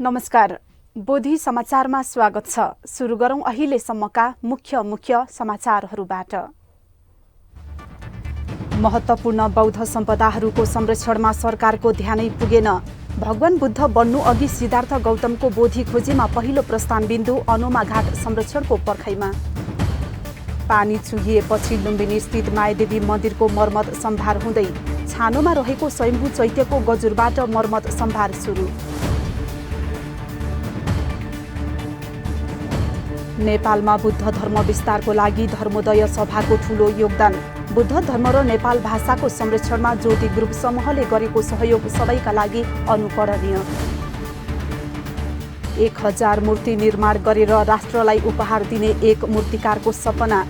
नमस्कार। बोधी समाचारमा स्वागत छ। सुरु गरौं अहिलेसम्मका मुख्य समाचारहरूबाट। महत्त्वपूर्ण बौद्ध सम्पदाहरूको संरक्षणमा सरकारको ध्यानै पुगेन। भगवान बुद्ध बन्नु अघि सिद्धार्थ गौतमको बोधी खोजीमा पहिलो प्रस्थान बिन्दु अनुमा घाट संरक्षणको पर्खाइमा। पानी चुहिएपछि लुम्बिनी स्थित मायादेवी मन्दिरको मर्मत सम्भार हुँदै छानोमा रहेको स्वयम्भू चैत्यको गजुरबाट मर्मत सम्भार सुरु। नेपालमा बुद्ध धर्म विस्तारको लागि धर्मोदय सभाको ठूलो योगदान। बुद्ध धर्म र नेपाल भाषाको संरक्षणमा ज्योति ग्रुप समूहले गरेको सहयोग सबैका लागि अनुकरणीय। 1000 मूर्ति निर्माण गरेर राष्ट्रलाई उपहार दिने एक मूर्तिकारको सपना।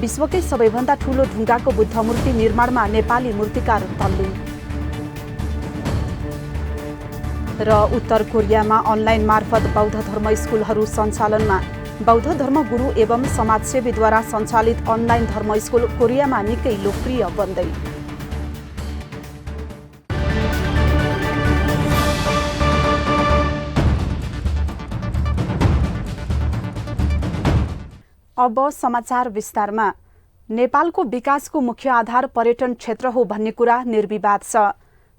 विश्वकै सबैभन्दा ठूलो ढुङ्गाको बुद्ध मूर्ति निर्माणमा नेपाली मूर्तिकार तल्लीन। र उत्तर कोरियामा अनलाइन मार्फत बौद्ध धर्म स्कुलहरू सञ्चालनमा। बौद्ध धर्म गुरु एवं समाजसेवीद्वारा सञ्चालित अनलाइन धर्म स्कुल कोरियामा निकै लोकप्रिय बन्दै। अब समाचार विस्तारमा। नेपालको विकासको मुख्य आधार पर्यटन क्षेत्र हो भन्ने कुरा निर्विवाद छ।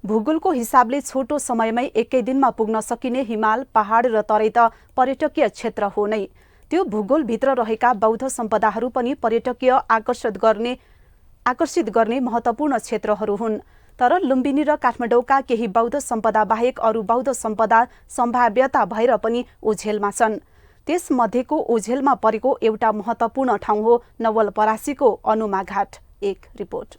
भूगोलको हिसाबले छोटो समयमै एकै दिनमा पुग्न सकिने हिमाल, पहाड र तराई त पर्यटकीय क्षेत्र हो नै। त्यो भूगोलभित्र रहेका बौद्ध सम्पदाहरू पनि पर्यटकीय आकर्षित गर्ने महत्त्वपूर्ण क्षेत्रहरू हुन्। तर लुम्बिनी र काठमाडौँका केही बौद्ध सम्पदा बाहेक अरू बौद्ध सम्पदा सम्भाव्यता भएर पनि ओझेलमा छन्। त्यसमध्येको ओझेलमा परेको एउटा महत्त्वपूर्ण ठाउँ हो नवलपरासीको अनुमा घाट। एक रिपोर्ट।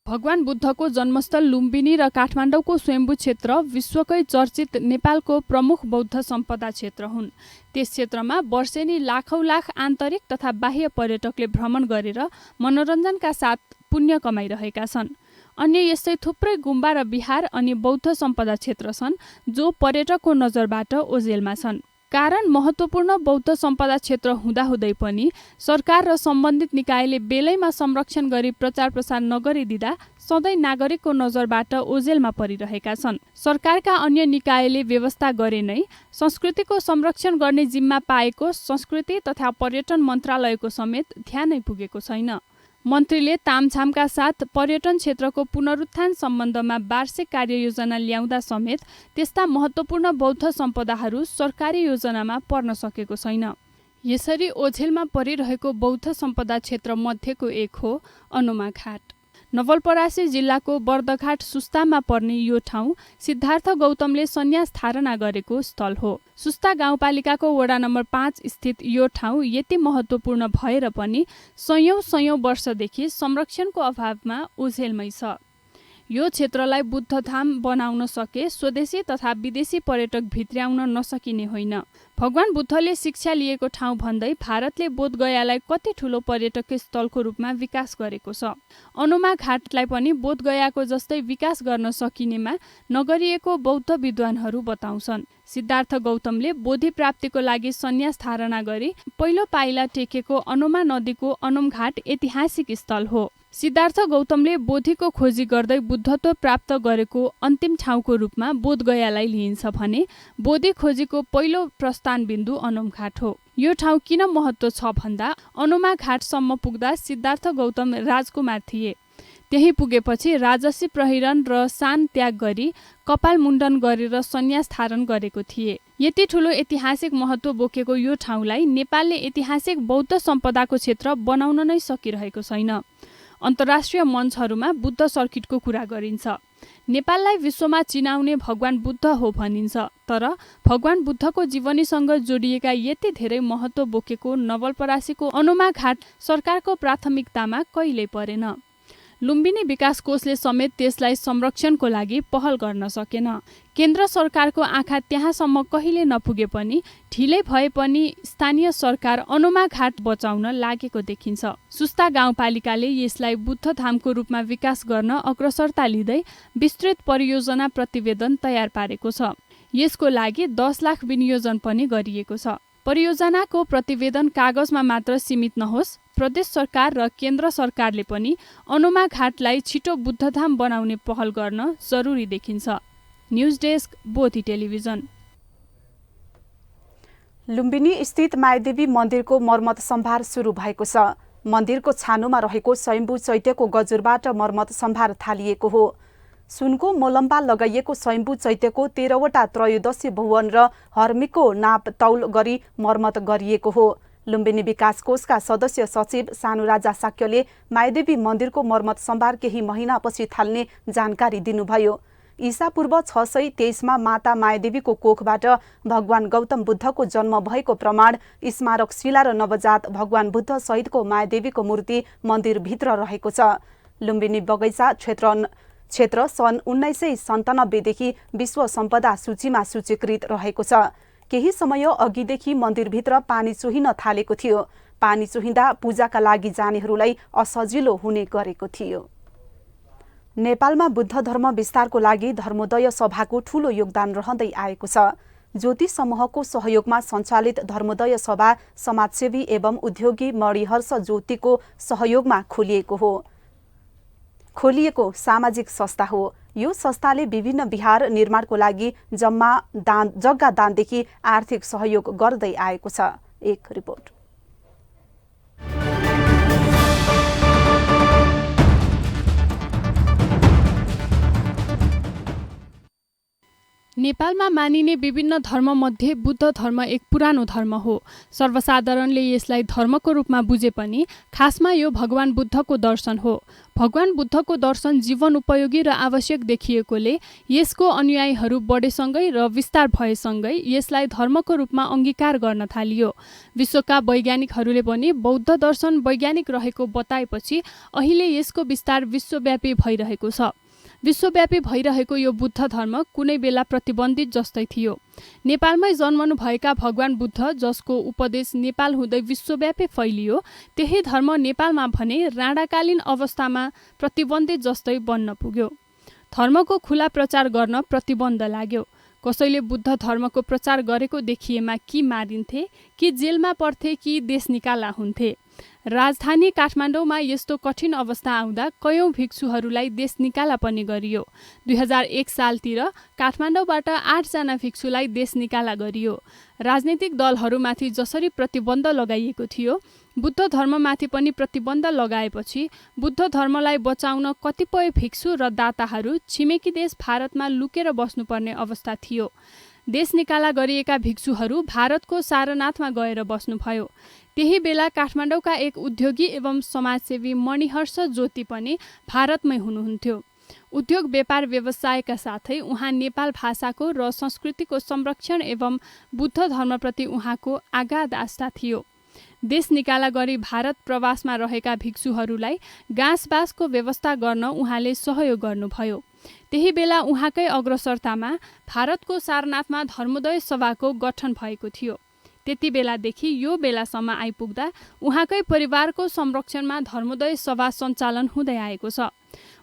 भगवान बुद्धको जन्मस्थल लुम्बिनी र काठमाडौँको स्वयम्भू क्षेत्र विश्वकै चर्चित नेपालको प्रमुख बौद्ध सम्पदा क्षेत्र हुन्। त्यस क्षेत्रमा वर्षेनी लाखौं लाख आन्तरिक तथा बाह्य पर्यटकले भ्रमण गरेर मनोरञ्जनका साथ पुण्य कमाइरहेका छन्। अन्य यस्तै थुप्रै गुम्बा र बिहार अनि बौद्ध सम्पदा क्षेत्र छन् जो पर्यटकको नजरबाट ओझेलमा छन्। कारण महत्त्वपूर्ण बौद्ध सम्पदा क्षेत्र हुँदाहुँदै पनि सरकार र सम्बन्धित निकायले बेलैमा संरक्षण गरी प्रचार प्रसार नगरिदिँदा सधैँ नागरिकको नजरबाट ओझेलमा परिरहेका छन्। सरकारका अन्य निकायले व्यवस्था गरे नै संस्कृतिको संरक्षण गर्ने जिम्मा पाएको संस्कृति तथा पर्यटन मन्त्रालयको समेत ध्यानै पुगेको छैन। मन्त्रीले तामझामका साथ पर्यटन क्षेत्रको पुनरुत्थान सम्बन्धमा वार्षिक कार्ययोजना ल्याउँदा समेत त्यस्ता महत्त्वपूर्ण बौद्ध सम्पदाहरू सरकारी योजनामा पर्न सकेको छैन। यसरी ओझेलमा परिरहेको बौद्ध सम्पदा क्षेत्र मध्येको एक हो अनुमा घाट। नवलपरासी जिल्लाको बर्दघाट सुस्तामा पर्ने यो ठाउँ सिद्धार्थ गौतमले सन्यास धारणा गरेको स्थल हो। सुस्ता गाउँपालिकाको वडा नम्बर 5 स्थित यो ठाउँ यति महत्त्वपूर्ण भएर पनि सयौं वर्षदेखि संरक्षणको अभावमा ओझेलमै छ। यो क्षेत्रलाई बुद्धधाम बनाउन सके स्वदेशी तथा विदेशी पर्यटक भित्र्याउन नसकिने होइन। भगवान बुद्धले शिक्षा लिएको ठाउँ भन्दै भारतले बोधगयालाई कति ठूलो पर्यटकीय स्थलको रूपमा विकास गरेको छ। अनुमा घाटलाई पनि बोधगयाको जस्तै विकास गर्न सकिनेमा नगरिएको बौद्ध विद्वानहरू बताउँछन्। सिद्धार्थ गौतमले बोधि प्राप्तिको लागि सन्यास धारणा गरी पहिलो पाइला टेकेको अनुमा नदीको अनुम घाट ऐतिहासिक स्थल हो। सिद्धार्थ गौतमले बोधिको खोजी गर्दै बुद्धत्व प्राप्त गरेको अन्तिम ठाउँको रूपमा बोधगयालाई लिइन्छ भने बोधि खोजीको पहिलो प्रस्थान बिन्दु अनुम घाट हो। यो ठाउँ किन महत्त्व छ भन्दा अनुमा घाटसम्म पुग्दा सिद्धार्थ गौतम राजकुमार थिए। त्यही पुगेपछि राजसी प्रहिरन र सान त्याग गरी कपाल मुण्डन गरेर सन्यास धारण गरेको थिए। यति ठूलो ऐतिहासिक महत्त्व बोकेको यो ठाउँलाई नेपालले ऐतिहासिक बौद्ध सम्पदाको क्षेत्र बनाउन नै सकिरहेको छैन। अन्तर्राष्ट्रिय मञ्चहरूमा बुद्ध सर्किटको कुरा गरिन्छ। नेपाललाई विश्वमा चिनाउने भगवान बुद्ध हो भनिन्छ। तर भगवान बुद्धको जीवनीसँग जोडिएका यति धेरै महत्त्व बोकेको नवलपरासीको अनुमा घाट सरकारको प्राथमिकतामा कहिल्यै परेन। लुम्बिनी विकास कोषले समेत त्यसलाई संरक्षणको लागि पहल गर्न सकेन। केन्द्र सरकारको आँखा त्यहाँसम्म कहिले नपुगे पनि ढिलै भए पनि स्थानीय सरकार अनुमा घाट बचाउन लागेको देखिन्छ। सुस्ता गाउँपालिकाले यसलाई बुद्ध धामको रूपमा विकास गर्न अग्रसरता लिँदै विस्तृत परियोजना प्रतिवेदन तयार पारेको छ। यसको लागि 10 लाख विनियोजन पनि गरिएको छ। परियोजनाको प्रतिवेदन कागजमा मात्र सीमित नहोस्, प्रदेश सरकार र केन्द्र सरकारले पनि अनुमा घाटलाई छिटो बुद्धधाम बनाउने पहल गर्न जरुरी देखिन्छ। News desk Bothi television. Lumbini स्थित मायादेवी मन्दिरको मर्मत सम्भार सुरु भएको छ। मन्दिरको छानोमा रहेको स्वयम्भू चैत्यको गजुरबाट मर्मत सम्भार थालिएको हो। सुनको मोलम्बा लगाइएको स्वयम्भू चैत्यको 13वटा त्रयोदशी भुवन र हर्मिको नाप तौल गरी मर्मत गरिएको हो। लुम्बिनी विकास कोषका सदस्य सचिव सानुराजा साक्यले मायादेवी मन्दिरको मर्मत सम्भार केही महिनापछि थाल्ने जानकारी दिनुभयो। ईसापूर्व 623 मा माता मायादेवीको कोखबाट भगवान गौतम बुद्धको जन्म भएको प्रमाण स्मारक शिला र नवजात भगवान बुद्ध सहितको मायादेवीको मूर्ति मन्दिरभित्र रहेको छ। लुम्बिनी बगैँचा क्षेत्र सन् 1997 देखि विश्व सम्पदा सूचीमा सूचीकृत रहेको छ। केही समय अघिदेखि मन्दिरभित्र पानी चुहिन थालेको थियो। पानी चुहिँदा पूजाका लागि जानेहरूलाई असजिलो हुने गरेको थियो। नेपालमा बुद्ध धर्म विस्तारको लागि धर्मोदय सभाको ठूलो योगदान रहँदै आएको छ। ज्योति समूहको सहयोगमा सञ्चालित धर्मोदय सभा समाजसेवी एवं उद्योगी मणिहर्ष ज्योतिको सहयोगमा खोलिएको सामाजिक संस्था हो। यो संस्थाले विभिन्न विहार निर्माणको लागि जग्गा दानदेखि आर्थिक सहयोग गर्दै आएको छ। एक रिपोर्ट। नेपालमा मानिने विभिन्न धर्ममध्ये बुद्ध धर्म एक पुरानो धर्म हो। सर्वसाधारणले यसलाई धर्मको रूपमा बुझे पनि खासमा यो भगवान बुद्धको दर्शन हो। भगवान बुद्धको दर्शन जीवन उपयोगी र आवश्यक देखिएकोले यसको अनुयायीहरू बढेसँगै र विस्तार भएसँगै यसलाई धर्मको रूपमा अंगीकार गर्न थालियो। विश्वका वैज्ञानिकहरूले पनि बौद्ध दर्शन वैज्ञानिक रहेको बताएपछि अहिले यसको विस्तार विश्वव्यापी भइरहेको छ। विश्वव्यापी भइरहेको यो बुद्ध धर्म कुनै बेला प्रतिबन्धित जस्तै थियो। नेपालमै जन्मनु भएका भगवान बुद्ध जसको उपदेश नेपाल हुँदै विश्वव्यापी फैलियो, त्यही धर्म नेपालमा भने राणाकालीन अवस्थामा प्रतिबन्धित जस्तै बन्न पुग्यो। धर्मको खुला प्रचार गर्न प्रतिबन्ध लाग्यो। कसैले बुद्ध धर्मको प्रचार गरेको देखिएमा कि मारिन्थे, कि जेलमा पर्थे, कि देश निकाला हुन्थे। राजधानी काठमाडौँमा यस्तो कठिन अवस्था आउँदा कयौं भिक्षुहरूलाई देश निकाला पनि गरियो। 2001 सालतिर काठमाडौँबाट 8 जना भिक्षुलाई देश निकाला गरियो। राजनीतिक दलहरूमाथि जसरी प्रतिबन्ध लगाइएको थियो, बुद्ध धर्ममाथि पनि प्रतिबन्ध लगाएपछि बुद्ध धर्मलाई बचाउन कतिपय भिक्षु र दाताहरू छिमेकी देश भारतमा लुकेर बस्नुपर्ने अवस्था थियो। देश निकाला गरिएका भिक्षुहरू भारतको सारनाथमा गएर बस्नुभयो। त्यही बेला काठमाडौँका एक उद्योगी एवं समाजसेवी मणिहर्ष ज्योति पनि भारतमै हुनुहुन्थ्यो। उद्योग व्यापार व्यवसायका साथै उहाँ नेपाल भाषाको र संस्कृतिको संरक्षण एवं बुद्ध धर्मप्रति उहाँको अगाध आस्था थियो। देश निकाला गरी भारत प्रवासमा रहेका भिक्षुहरूलाई गाँसबासको व्यवस्था गर्न उहाँले सहयोग गर्नुभयो। त्यही बेला उहाँकै अग्रसरतामा भारतको सारनाथमा धर्मोदय सभाको गठन भएको थियो। त्यति बेलादेखि यो बेलासम्म आइपुग्दा उहाँकै परिवारको संरक्षणमा धर्मोदय सभा सञ्चालन हुँदै आएको छ।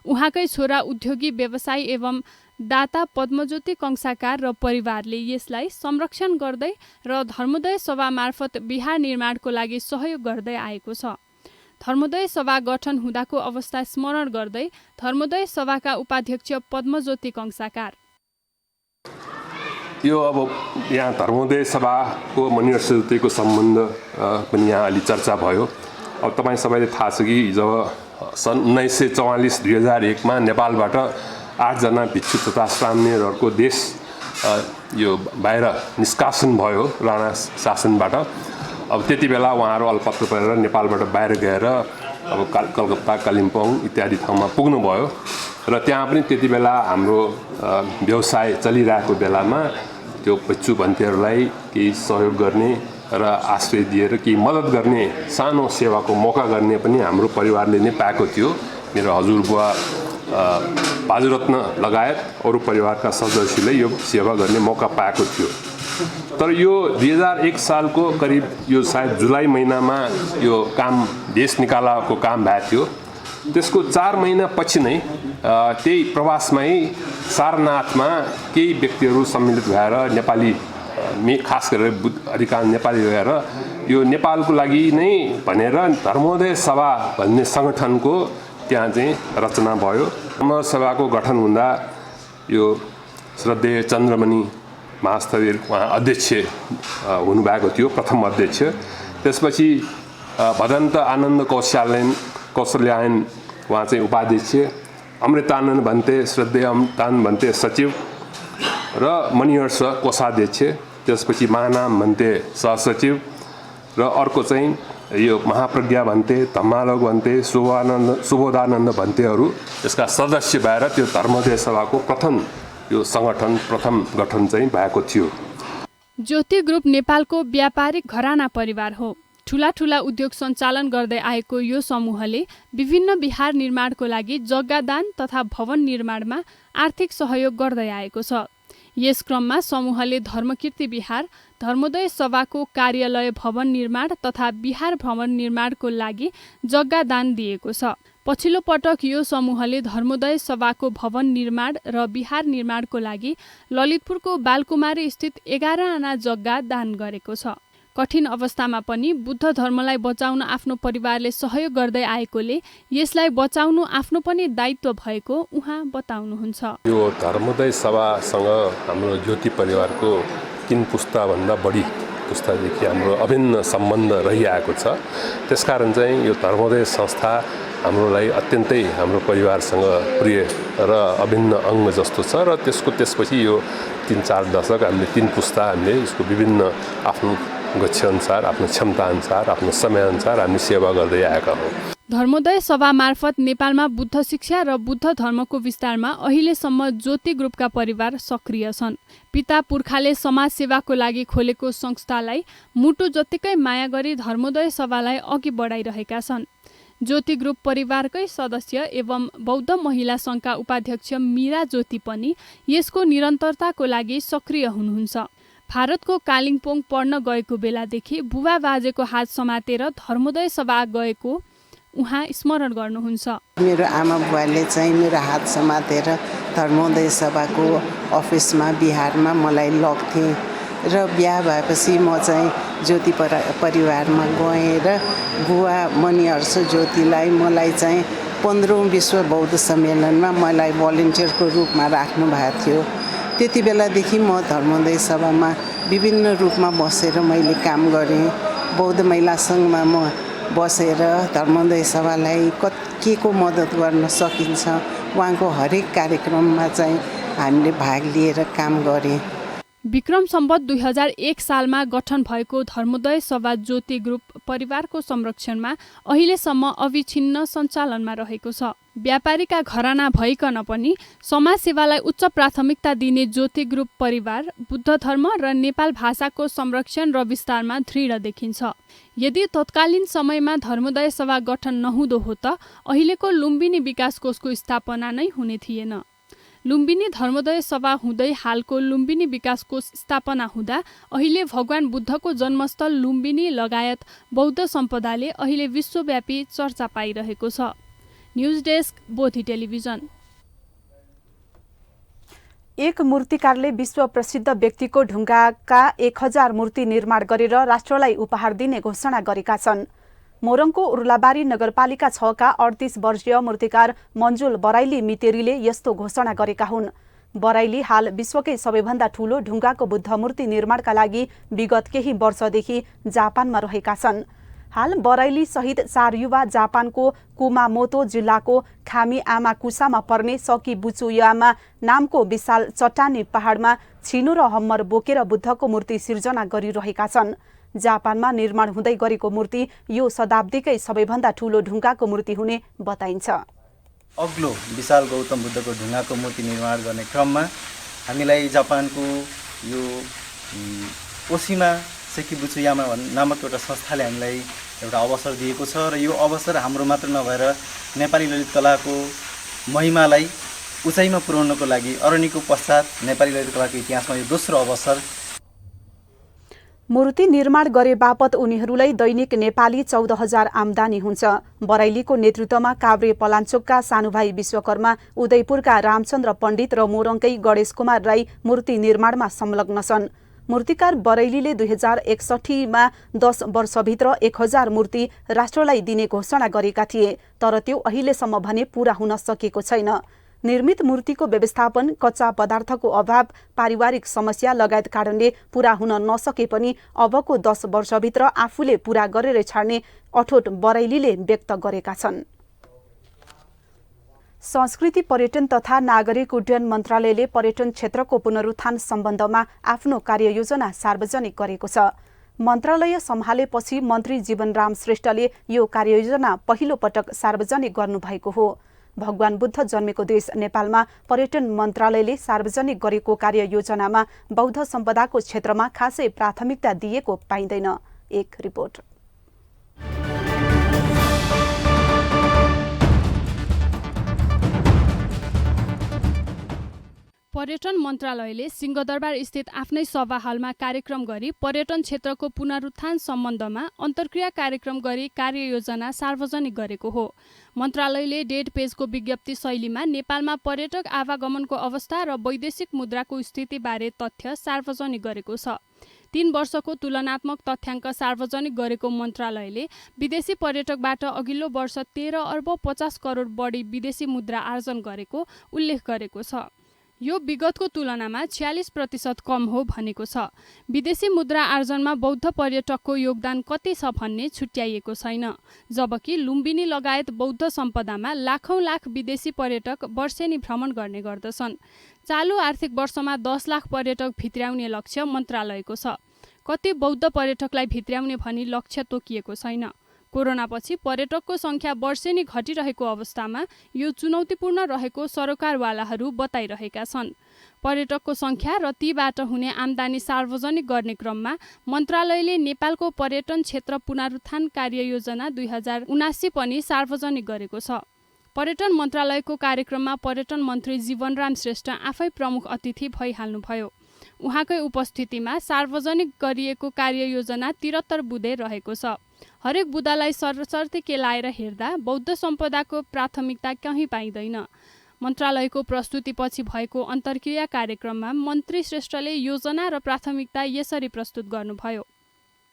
उहाँकै छोरा उद्योगी व्यवसायी एवं दाता पद्मज्योति कंसाकार र परिवारले यसलाई संरक्षण गर्दै र धर्मोदय सभा मार्फत बिहार निर्माणको लागि सहयोग गर्दै आएको छ। धर्मोदय सभा गठन हुँदाको अवस्था स्मरण गर्दै धर्मोदय सभाका उपाध्यक्ष पद्मज्योति कंसाकार, यो अब यहाँ धर्मोदय सभाको मणिहर्ष ज्योतिको सम्बन्ध पनि यहाँ अलि चर्चा भयो। अब तपाईँ सबैले थाहा छ कि जब सन् 1944-2001 मा नेपालबाट 8 जना भिक्षु तथा श्राम्यहरूको देश यो बाहिर निष्कासन भयो राणा शासनबाट। अब त्यति बेला उहाँहरू अल्पत्र परेर नेपालबाट बाहिर गएर अब कलकत्ता, कालिम्पोङ इत्यादि ठाउँमा पुग्नुभयो र त्यहाँ पनि त्यति बेला हाम्रो व्यवसाय चलिरहेको बेलामा त्यो भिक्षु भन्तीहरूलाई केही सहयोग गर्ने र आश्रय दिएर केही मद्दत गर्ने, सानो सेवाको मौका गर्ने पनि हाम्रो परिवारले नै पाएको थियो। मेरो हजुरबुवा बाजुरत्न लगायत अरू परिवारका सदस्यले यो सेवा गर्ने मौका पाएको थियो। तर यो 2001 सालको करिब यो सायद जुलाई महिनामा यो काम देश निकालाको काम भएको थियो। त्यसको 4 महिना पछि नै त्यही प्रवासमै सारनाथमा केही व्यक्तिहरू सम्मिलित भएर नेपाली खास गरेर अधिकांश नेपाली गएर यो नेपालको लागि नै भनेर धर्मोदय सभा भन्ने सङ्गठनको त्यहाँ चाहिँ रचना भयो। धर्मोदय सभाको गठन हुँदा यो श्रद्धेय चन्द्रमणि महास्थवीर उहाँ अध्यक्ष हुनुभएको थियो, प्रथम अध्यक्ष। त्यसपछि भदन्त आनन्द कौशल्यायन उहाँ चाहिँ उपाध्यक्ष, अमृतानन्द भन्ते श्रद्धेय अमृतानन्द भन्ते सचिव र मणिहर्ष कोषाध्यक्ष, त्यसपछि महानाम भन्ते सहसचिव र अर्को चाहिँ यो महाप्रज्ञा भन्ते, धम्मालोक भन्ते, सुबोधानन्द भन्तेहरू यसका सदस्य भएर त्यो धर्मोदय सभाको प्रथम गठन चाहिँ भएको थियो। ज्योति ग्रुप नेपालको व्यापारिक घराना परिवार हो। ठूला ठूला उद्योग सञ्चालन गर्दै आएको यो समूहले विभिन्न विहार निर्माणको लागि जग्गा दान तथा भवन निर्माणमा आर्थिक सहयोग गर्दै आएको छ। यस क्रममा समूहले धर्मकीर्ति विहार, धर्मोदय सभाको कार्यालय भवन निर्माण तथा विहार भवन निर्माणको लागि जग्गा दान दिएको छ। पछिल्लो पटक यो समूहले धर्मोदय सभाको भवन निर्माण र विहार निर्माणको लागि ललितपुरको बालकुमारी स्थित 11 आना जग्गा दान गरेको छ। कठिन अवस्थामा पनि बुद्ध धर्मलाई बचाउन आफ्नो परिवारले सहयोग गर्दै आएकोले यसलाई बचाउनु आफ्नो पनि दायित्व भएको उहाँ बताउनुहुन्छ। यो धर्मोदय सभासँग हाम्रो ज्योति परिवारको 3 पुस्ताभन्दा बढी पुस्तादेखि हाम्रो अभिन्न सम्बन्ध रहिआएको छ। त्यसकारण चाहिँ यो धर्मोदय संस्था हाम्रोलाई अत्यन्तै हाम्रो परिवारसँग प्रिय र अभिन्न अङ्ग जस्तो छ र त्यसपछि यो 3-4 दशक हामीले 3 पुस्ता हामीले यसको विभिन्न आफ्नो गच्छअनुसार, आफ्नो क्षमताअनुसार, आफ्नो समयअनुसार हामी सेवा गर्दै आएका हौँ। धर्मोदय सभा मार्फत नेपालमा बुद्ध शिक्षा र बुद्ध धर्मको विस्तारमा अहिलेसम्म ज्योति ग्रुपका परिवार सक्रिय छन्। पिता पुर्खाले समाज सेवाको लागि खोलेको संस्थालाई मुटु जत्तिकै माया गरी धर्मोदय सभालाई अघि बढाइरहेका छन्। ज्योति ग्रुप परिवारकै सदस्य एवं बौद्ध महिला सङ्घका उपाध्यक्ष मीरा ज्योति पनि यसको निरन्तरताको लागि सक्रिय हुनुहुन्छ। भारतको कालिम्पोङ पढ्न गएको बेलादेखि बुबा बाजेको हात समातेर धर्मोदय सभा गएको उहाँ स्मरण गर्नुहुन्छ। मेरो आमा बुवाले चाहिँ मेरो हात समातेर धर्मोदय सभाको अफिसमा बिहारमा मलाई लग्थे र बिहा भएपछि म चाहिँ ज्योति परिवारमा गएँ र बुवा मणिहर्ष ज्योतिलाई मलाई चाहिँ 15औं विश्व बौद्ध सम्मेलनमा मलाई भलिन्टियरको रूपमा राख्नु भएको थियो। त्यति बेलादेखि म धर्मोदय सभामा विभिन्न रूपमा बसेर मैले काम गरेँ। बौद्ध महिला सङ्घमा म बसेर धर्मोदय सभालाई के को मद्दत गर्न सकिन्छ उहाँको हरेक कार्यक्रममा चाहिँ हामीले भाग लिएर काम गरेँ। विक्रम सम्वत 2001 सालमा गठन भएको धर्मोदय सभा ज्योति ग्रुप परिवारको संरक्षणमा अहिलेसम्म अविछिन्न सञ्चालनमा रहेको छ। व्यापारीका घराना भइकन पनि समाज सेवालाई उच्च प्राथमिकता दिने ज्योति ग्रुप परिवार बुद्ध धर्म र नेपाल भाषाको संरक्षण र विस्तारमा दृढ देखिन्छ। यदि तत्कालीन समयमा धर्मोदय सभा गठन नहुँदो हो त अहिलेको लुम्बिनी विकास कोषको स्थापना नै हुने थिएन। लुम्बिनी धर्मोदय सभा हुँदै हालको लुम्बिनी विकास कोष स्थापना हुँदा अहिले भगवान बुद्धको जन्मस्थल लुम्बिनी लगायत बौद्ध सम्पदाले अहिले विश्वव्यापी चर्चा पाइरहेको छ। News desk Bodhi television. एक मूर्तिकारले विश्व प्रसिद्ध व्यक्तिको ढुङ्गाका 1000 मूर्ति निर्माण गरेर राष्ट्रलाई उपहार दिने घोषणा गरेका छन्। मोरङको उर्लाबारी नगरपालिका 6 का 38 वर्षीय मूर्तिकार मन्जुल बराइली मितेरीले यस्तो घोषणा गरेका हुन्। बराइली हाल विश्वकै सबैभन्दा ठूलो ढुङ्गाको बुद्ध मूर्ति निर्माणका लागि विगत केही वर्षदेखि जापानमा रहेका छन्। हाल बराइली सहित 4 युवा जापानको कुमामोतो जिल्लाको खामिआमाकुसामा पर्ने सकिबुचुयामा नामको विशाल चट्टानी पहाडमा छिनो र हम्मर बोकेर बुद्धको मूर्ति सिर्जना गरिरहेका छन्। जापानमा निर्माण हुँदै गरेको मूर्ति यो शताब्दीकै सबैभन्दा ठूलो ढुङ्गाको मूर्ति हुने बताइन्छ। अग्लो विशाल गौतम बुद्धको ढुङ्गाको मूर्ति निर्माण गर्ने क्रममा हामीलाई जापानको यो ओसिमा सेकिबुचुयामा नामक एउटा संस्थाले हामीलाई एउटा अवसर दिएको छ र यो अवसर हाम्रो मात्र नभएर नेपाली ललित कलाको महिमालाई उचाइमा पुर्याउनको लागि अरनिको पश्चात नेपाली ललित कलाको इतिहासमा यो दोस्रो अवसर। मूर्ति निर्माण गरे बापत उनीहरूलाई दैनिक नेपाली 14,000 आम्दानी हुन्छ। बराइलीको नेतृत्वमा काभ्रे पलाञ्चोकका सानुभाइ विश्वकर्मा, उदयपुरका रामचन्द्र पण्डित र मोरङकै गणेश कुमार राई मूर्ति निर्माणमा संलग्न छन्। मूर्तिकार बरैलीले 2061मा 10 वर्षभित्र 1000 मूर्ति राष्ट्रलाई दिने घोषणा गरेका थिए, तर त्यो अहिलेसम्म भने पूरा हुन सकेको छैन। निर्मित मूर्तिको व्यवस्थापन, कच्चा पदार्थको अभाव, पारिवारिक समस्या लगायत कारणले पूरा हुन नसके पनि अबको 10 वर्षभित्र आफूले पूरा गरेर छाड्ने अठोट बरैलीले व्यक्त गरेका छन्। संस्कृति, पर्यटन तथा नागरिक उड्डयन मन्त्रालयले पर्यटन क्षेत्रको पुनरुत्थान सम्बन्धमा आफ्नो कार्ययोजना सार्वजनिक गरेको छ। मन्त्रालय सम्हालेपछि मन्त्री जीवनराम श्रेष्ठले यो कार्ययोजना पहिलो पटक सार्वजनिक गर्नुभएको हो। भगवान बुद्ध जन्मेको देश नेपालमा पर्यटन मन्त्रालयले सार्वजनिक गरेको कार्ययोजनामा बौद्ध सम्पदाको क्षेत्रमा खासै प्राथमिकता दिएको पाइँदैन। एक रिपोर्ट। पर्यटन मन्त्रालयले सिंहदरबार स्थित आफ्नै सभा हलमा कार्यक्रम गरी पर्यटन क्षेत्रको पुनरुत्थान सम्बन्धमा अन्तर्क्रिया कार्यक्रम गरी कार्ययोजना सार्वजनिक गरेको हो। मन्त्रालयले डेढ पेजको विज्ञप्ति शैलीमा नेपालमा पर्यटक आवागमनको अवस्था र वैदेशिक मुद्राको स्थितिबारे तथ्य सार्वजनिक गरेको छ। 3 वर्षको तुलनात्मक तथ्याङ्क सार्वजनिक गरेको मन्त्रालयले विदेशी पर्यटकबाट अघिल्लो वर्ष 13 अर्ब 50 करोड बढी विदेशी मुद्रा आर्जन गरेको उल्लेख गरेको छ। यो विगतको तुलनामा 46% कम हो भनेको छ। विदेशी मुद्रा आर्जनमा बौद्ध पर्यटकको योगदान कति छ भन्ने छुट्याइएको छैन, जबकि लुम्बिनी लगायत बौद्ध सम्पदामा लाखौं लाख विदेशी पर्यटक वर्षेनी भ्रमण गर्ने गर्दछन्। चालु आर्थिक वर्षमा 10 लाख पर्यटक भित्र्याउने लक्ष्य मन्त्रालयको छ। कति बौद्ध पर्यटकलाई भित्र्याउने भनी लक्ष्य तोकिएको छैन। कोरोनापछि पर्यटकको संख्या वर्षेनी घटिरहेको अवस्थामा यो चुनौतीपूर्ण रहेको सरकारवालाहरू बताइरहेका छन्। पर्यटकको संख्या र तीबाट हुने आम्दानी सार्वजनिक गर्ने क्रममा मन्त्रालयले नेपालको पर्यटन क्षेत्र पुनरुत्थान कार्ययोजना 2079 पनि सार्वजनिक गरेको छ। पर्यटन मन्त्रालयको कार्यक्रममा पर्यटन मन्त्री जीवनराम श्रेष्ठ आफै प्रमुख अतिथि भइहाल्नुभयो। उहाँकै उपस्थितिमा सार्वजनिक गरिएको कार्ययोजना 73 बुँदे रहेको छ। हरेक बुँदालाई सरसर्ती केलाएर हेर्दा बौद्ध सम्पदाको प्राथमिकता कहीँ पाइँदैन। मन्त्रालयको प्रस्तुतिपछि भएको अन्तर्क्रिया कार्यक्रममा मन्त्री श्रेष्ठले योजना र प्राथमिकता यसरी प्रस्तुत गर्नुभयो।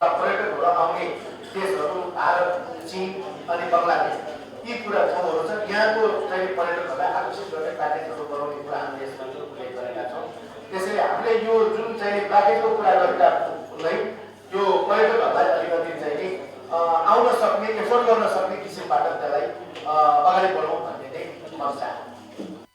पर्यटकहरू आउने देशहरू भारत, चीन अनि बङ्गलादेश यी कुरा ठाउँहरू छन्। यहाँको चाहिँ पर्यटकहरूलाई आकर्षित गर्ने प्याकेजहरू बनाउने कुरा हामीले यसमा उल्लेख गरेका छौँ। त्यसैले हामीले यो जुन चाहिँ प्याकेजको कुरा गरेका हुँदै यो पर्यटकहरूलाई अलिकति चाहिँ आउन सक्ने, एफोर्ड गर्न सक्ने किसिमबाट त्यसलाई अगाडि बढाउँ भन्ने चाहिँ मन छ।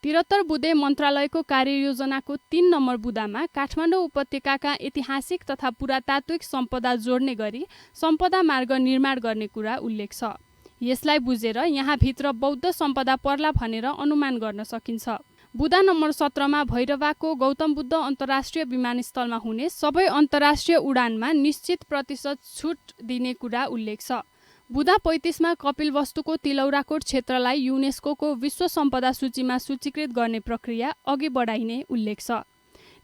73 बुँदे मन्त्रालयको कार्ययोजनाको 3 नम्बर बुँदामा काठमाडौँ उपत्यकाका ऐतिहासिक तथा पुरातात्विक सम्पदा जोड्ने गरी सम्पदा मार्ग निर्माण गर्ने कुरा उल्लेख छ। यसलाई बुझेर यहाँभित्र बौद्ध सम्पदा पर्ला भनेर अनुमान गर्न सकिन्छ। बुँदा नम्बर 17 मा भैरवाको गौतम बुद्ध अन्तर्राष्ट्रिय विमानस्थलमा हुने सबै अन्तर्राष्ट्रिय उडानमा निश्चित प्रतिशत छुट दिने कुरा उल्लेख छ। बुँदा 35 मा कपिलवस्तुको तिलौराकोट क्षेत्रलाई युनेस्को विश्व सम्पदा सूचीमा सूचीकृत गर्ने प्रक्रिया अघि बढाइने उल्लेख छ।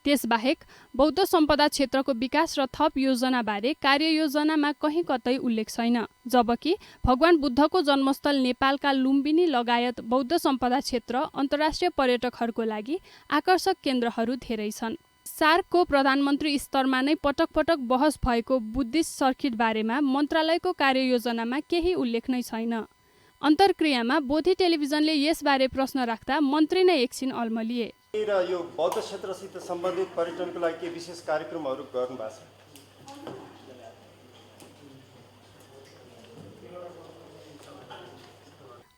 त्यसबाहेक बौद्ध सम्पदा क्षेत्रको विकास र थप योजनाबारे कार्ययोजनामा कहीँ कतै उल्लेख छैन, जबकि भगवान बुद्धको जन्मस्थल नेपालका लुम्बिनी लगायत बौद्ध सम्पदा क्षेत्र अन्तर्राष्ट्रिय पर्यटकहरूको लागि आकर्षक केन्द्रहरू धेरै छन्। सार्कको प्रधानमन्त्री स्तरमा नै पटक पटक बहस भएको बुद्धिस्ट सर्किट बारेमा मन्त्रालयको कार्ययोजनामा केही उल्लेख नै छैन। अन्तर्क्रियामा बोधी टेलिभिजनले यसबारे प्रश्न राख्दा मन्त्री नै एकछिन अल्मलिए। र यो बौद्ध क्षेत्रसित सम्बन्धित पर्यटनको लागि के विशेष कार्यक्रमहरू गर्नुभएको छ?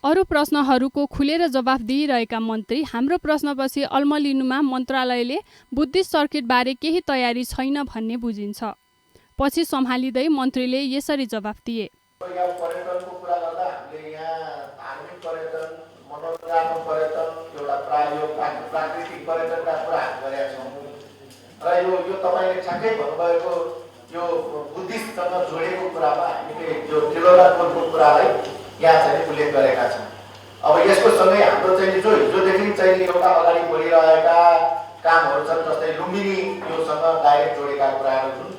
अरू प्रश्नहरूको खुलेर जवाफ दिइरहेका मन्त्री हाम्रो प्रश्नपछि अल्मलिनुमा मन्त्रालयले बुद्धिस्ट सर्किटबारे केही तयारी छैन भन्ने बुझिन्छ। पछि सम्हालिँदै मन्त्रीले यसरी जवाफ दिए। पर्यटनको कुरा गर्दा हामीले यहाँ धार्मिक पर्यटन, मनोरञ्जनात्मक पर्यटन, एउटा प्राकृतिक पर्यटनका कुराहरू गरेका छौँ र यो तपाईँले ठ्याक्कै भन्नुभएको यो बुद्धिस्टसँग जोडेको कुरामा हामीले यो तिलौराकोटको कुरालाई यहाँ चाहिँ उल्लेख गरेका छौँ। अब यसको सँगै हाम्रो चाहिँ जो हिजोदेखि चाहिँ एउटा अगाडि बढिरहेका कामहरू छन्, जस्तै लुम्बिनी योसँग डाइरेक्ट जोडेका कुराहरू छन्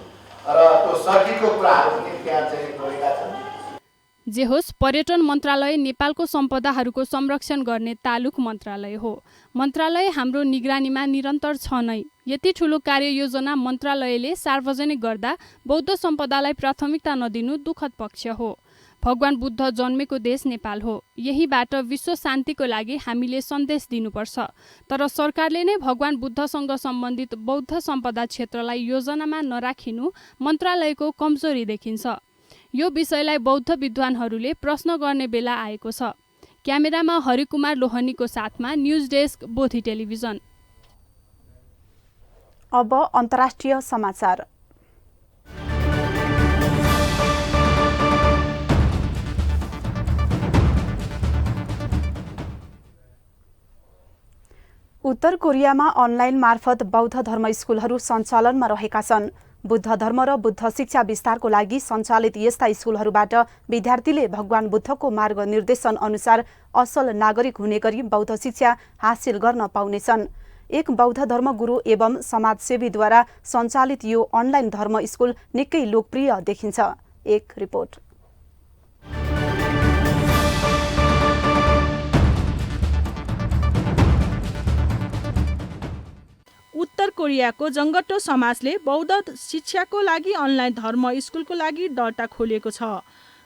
र त्यो सर्किटको कुराहरू पनि त्यहाँ चाहिँ जोडेका छन्। जे होस्, पर्यटन मन्त्रालय नेपालको सम्पदाहरूको संरक्षण गर्ने तालुक मन्त्रालय हो। मन्त्रालय हाम्रो निगरानीमा निरन्तर छ नै। यति ठूलो कार्ययोजना मन्त्रालयले सार्वजनिक गर्दा बौद्ध सम्पदालाई प्राथमिकता नदिनु दुःखद पक्ष हो। भगवान बुद्ध जन्मेको देश नेपाल हो। यहीबाट विश्व शान्तिको लागि हामीले सन्देश दिनुपर्छ। तर सरकारले नै भगवान बुद्धसँग सम्बन्धित बौद्ध सम्पदा क्षेत्रलाई योजनामा नराखिनु मन्त्रालयको कमजोरी देखिन्छ। यो विषयलाई बौद्ध विद्वानहरूले प्रश्न गर्ने बेला आएको छ। क्यामेरामा हरिकुमार लोहनीको साथमा न्युज डेस्क बोधी टेलिभिजन। अब अन्तर्राष्ट्रिय समाचार। उत्तर कोरियामा अनलाइन मार्फत बौद्ध धर्म स्कुलहरू सञ्चालनमा रहेका छन्। बुद्ध धर्म र बुद्ध शिक्षा विस्तारको लागि सञ्चालित यस्ता स्कुलहरूबाट विद्यार्थीले भगवान बुद्धको मार्ग निर्देशन अनुसार असल नागरिक हुने गरी बौद्ध शिक्षा हासिल गर्न पाउनेछन्। एक बौद्ध धर्म गुरु एवं समाजसेवीद्वारा सञ्चालित यो अनलाइन धर्म स्कुल निकै लोकप्रिय देखिन्छ। एक रिपोर्ट। उत्तर कोरियाको जङ्गटो समाजले बौद्ध शिक्षाको लागि अनलाइन धर्म स्कुलको लागि दर्ता खोलेको छ।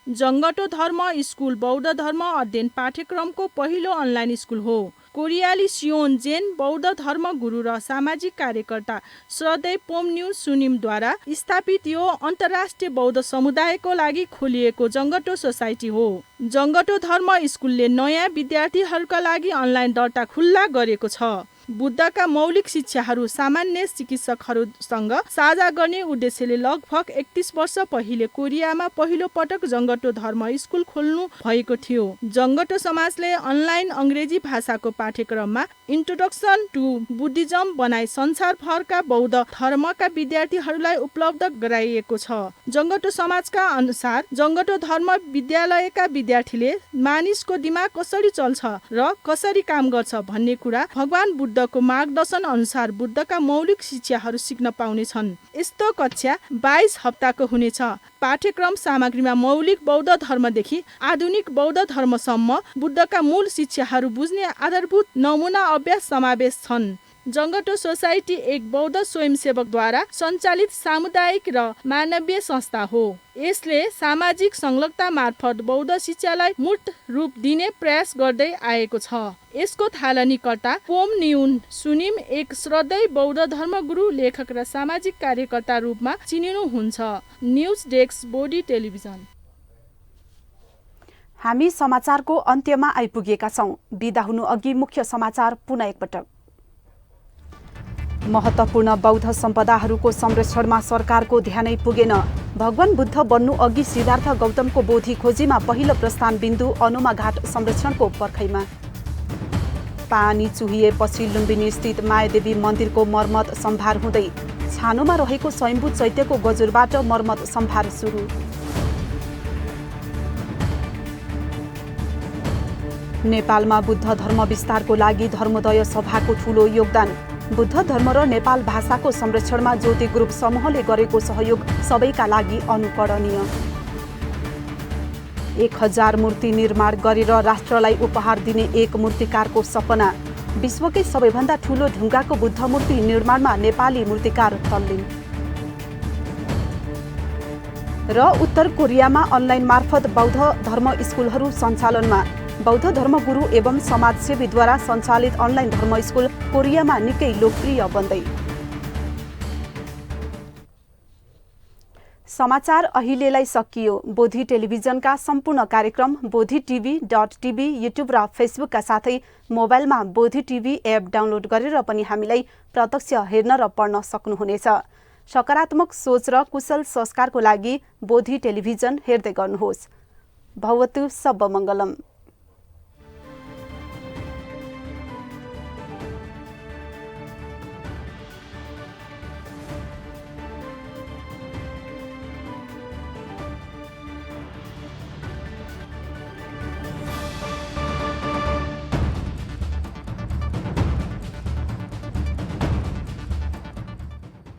जङ्गटो धर्म स्कुल बौद्ध धर्म अध्ययन पाठ्यक्रमको पहिलो अनलाइन स्कुल हो। कोरियाली सियोन जेन बौद्ध धर्म गुरु र सामाजिक कार्यकर्ता श्रद्धेय पोमन्यु सुनिमद्वारा स्थापित यो अन्तर्राष्ट्रिय बौद्ध समुदायको लागि खोलिएको जङ्गटो सोसाइटी हो। जङ्गटो धर्म स्कुलले नयाँ विद्यार्थीहरूका लागि अनलाइन दर्ता खुल्ला गरेको छ। बुद्धका मौलिक शिक्षाहरू सामान्य चिकित्सकहरूसँग साझा गर्ने उद्देश्यले लगभग 31 वर्ष पहिले कोरियामा पहिलो पटक जङ्गटो धर्म स्कुल खोल्नु भएको थियो। जङ्गटो समाजले अनलाइन अङ्ग्रेजी भाषाको पाठ्यक्रममा इन्ट्रोडक्सन टु बुद्धिज्म बनाई संसारभरका बौद्ध धर्मका विद्यार्थीहरूलाई उपलब्ध गराइएको छ। जङ्गटो समाजका अनुसार जङ्गटो धर्म विद्यालयका विद्यार्थीले मानिसको दिमाग कसरी चल्छ र कसरी काम गर्छ भन्ने कुरा भगवान बुद्धको मार्गदर्शन अनुसार बुद्धका मौलिक शिक्षाहरू सिक्न पाउनेछन्। यस्तो कक्षा 22 हप्ताको हुनेछ। पाठ्यक्रम सामग्रीमा मौलिक बौद्ध धर्मदेखि आधुनिक बौद्ध धर्मसम्म बुद्धका मूल शिक्षाहरू बुझ्ने आधारभूत नमुना अभ्यास समावेश छन्। जङ्गटो सोसाइटी एक बौद्ध स्वयंसेवकद्वारा सञ्चालित सामुदायिक र मानवीय संस्था हो। यसले सामाजिक संलग्नता मार्फत बौद्ध शिक्षालाई मूर्त रूप दिने प्रयास गर्दै आएको छ। यसको थालनीकर्ता पोमन्यु सुनिम एक श्रद्धेय बौद्ध धर्मगुरु, लेखक र सामाजिक कार्यकर्ता रूपमा चिनिनुहुन्छ। न्युज डेस्क बोडी टेलिभिजन। हामी समाचारको अन्त्यमा आइपुगेका छौं। बिदा हुनु अघि मुख्य समाचार पुनः एकपटक। महत्त्वपूर्ण बौद्ध सम्पदाहरूको संरक्षणमा सरकारको ध्यानै पुगेन। भगवान बुद्ध बन्नु अघि सिद्धार्थ गौतमको बोधी खोजीमा पहिलो प्रस्थान बिन्दु अनुमा घाट संरक्षणको पर्खैमा। पानी चुहिएपछि लुम्बिनी स्थित मायादेवी मन्दिरको मर्मत सम्भार हुँदै छानोमा रहेको स्वयम्भू चैत्यको गजुरबाट मर्मत सम्भार सुरु। नेपालमा बुद्ध धर्म विस्तारको लागि धर्मोदय सभाको ठूलो योगदान। बुद्ध धर्म र नेपाल भाषाको संरक्षणमा ज्योति ग्रुप समूहले गरेको सहयोग सबैका लागि अनुकरणीय। 1000 मूर्ति निर्माण गरेर राष्ट्रलाई उपहार दिने एक मूर्तिकारको सपना। विश्वकै सबैभन्दा ठूलो ढुङ्गाको बुद्ध मूर्ति निर्माणमा नेपाली मूर्तिकार तल्लीन। र उत्तर कोरियामा अनलाइन मार्फत बौद्ध धर्म स्कुलहरू सञ्चालनमा। बौद्ध धर्मगुरु एवं समाजसेवीद्वारा सञ्चालित अनलाइन धर्म स्कुल कोरियामा निकै लोकप्रिय बन्दै। समाचार अहिलेलाई सकियो। बोधी टेलिभिजनका सम्पूर्ण कार्यक्रम bodhitv.tv युट्युब र फेसबुकका साथै मोबाइलमा बोधी टिभी एप डाउनलोड गरेर पनि हामीलाई प्रत्यक्ष हेर्न र पढ्न सक्नुहुनेछ। सकारात्मक सोच र कुशल संस्कारको लागि बोधी टेलिभिजन हेर्दै गर्नुहोस्। भवतु सब मङ्गलम।